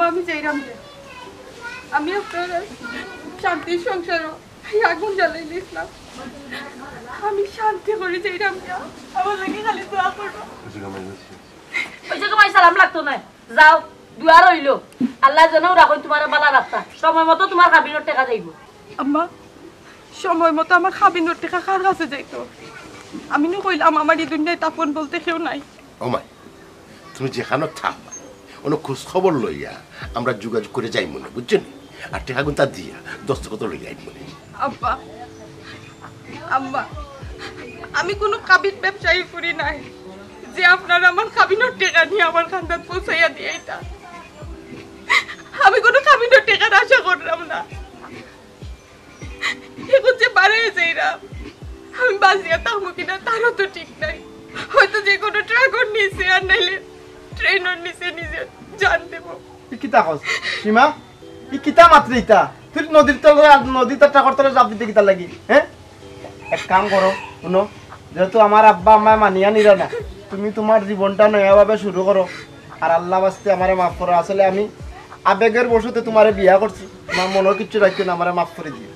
আমি যাইরাম যে আমি আপনার শান্তির সংসারও আগুন জ্বালাই দিয়েছিলাম আমি শান্তি করে যাইরাম যে আমার লাগে খালি দোয়া করবো ওই জায়গা মাই সালাম লাগতো না যাও দুয়া রইলো আল্লাহ যেন রাখুন তোমার বালা রাস্তা সময় মতো তোমার কাবিনের টাকা যাইব আম্মা সময় মতো আমার খাবিনোর টাকা কার কাছে যাইতো আমি না কইলাম আমার এই দুনিয়ায় তাপন বলতে কেউ নাই ওমাই তুমি যেখানে থাক অনেক খোঁজ খবর লইয়া আমরা যোগাযোগ করে যাই মনে বুঝছেন আর টাকা গুনতা দিয়া দস্তখত লই যাই মনে আব্বা আম্মা আমি কোনো কাবিন ব্যবসায়ী করি নাই যে আপনার আমার কাবিনের টাকা নিয়ে আমার খান্দাত পৌঁছাইয়া দিয়ে এটা আমি কোনো কাবিনের টাকার আশা করলাম না এখন যে বাড়াই যাইরা আমি বাজিয়া থাকবো কিনা তারও তো ঠিক নাই হয়তো যে কোনো ট্রাকর নিয়েছে আর নাইলে ট্রেনের নিচে নিজে জান দেব। ই কিতা কস সীমা ই কিতা মাত্র ইতা তুই নদীর তটা করতে চাপ দিতে কিতা লাগি হ্যাঁ এক কাম করো শুনো যেহেতু আমার আব্বা আম্মায় মানিয়া নিল না তুমি তোমার জীবনটা নয়াভাবে শুরু করো আর আল্লাহ বাস্তে আমারে মাফ করো আসলে আমি আবেগের বসতে তোমারে বিয়া করছি তোমার মনে কিচ্ছু রাখছো না আমারে মাফ করে দিও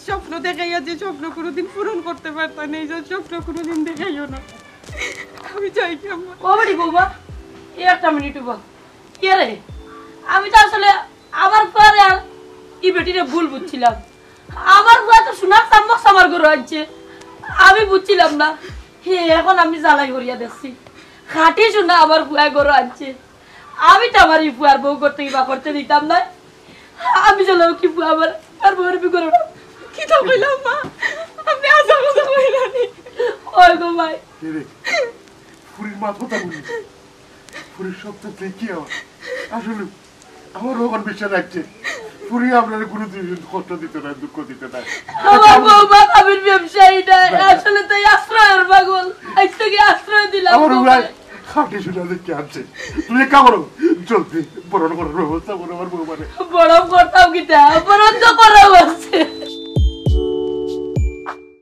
স্বপ্ন দেখাইয়া যে স্বপ্ন কোনোদিন পূরণ করতে পারতাম না এই যে স্বপ্ন কোনোদিন দেখাইও না আমি চাই কি আম্মা ও বাড়ি বৌমা এই একটা মিনিট বা কে রে আমি তো আসলে আমার পরে আর কি বেটিরে ভুল বুঝছিলাম আমার বুয়া তো সোনার চামচ আমার ঘরে আনছে আমি বুঝছিলাম না হে এখন আমি জ্বালাই করিয়া দেখছি খাটি সোনা আমার বুয়া ঘরে আনছে আমি তো আমার এই বুয়ার বউ করতে বা করতে দিতাম না আমি জানলাম কি বুয়া আমার আর বউয়ের বি করো কি তো কইলাম মা আপনি আজা কথা কইলানি ওই গো ভাই ফুরির মা কথা বলি ফুরির সব তো দেখি আসলে আমার ওখান বিশ্বাস রাখছে ফুরি আপনার কোনো কষ্ট দিতে না দুঃখ দিতে না আমার বৌমা কাবির ব্যবসায়ী নাই আসলে তাই আশ্রয়ের পাগল আজ থেকে আশ্রয় দিলাম আমার ভাই খাটে শুনে দেখে আছে তুমি কা করো জলদি বরণ করার ব্যবস্থা করো আমার বউ মানে বড় করতাম কিটা বরণ তো করা আছে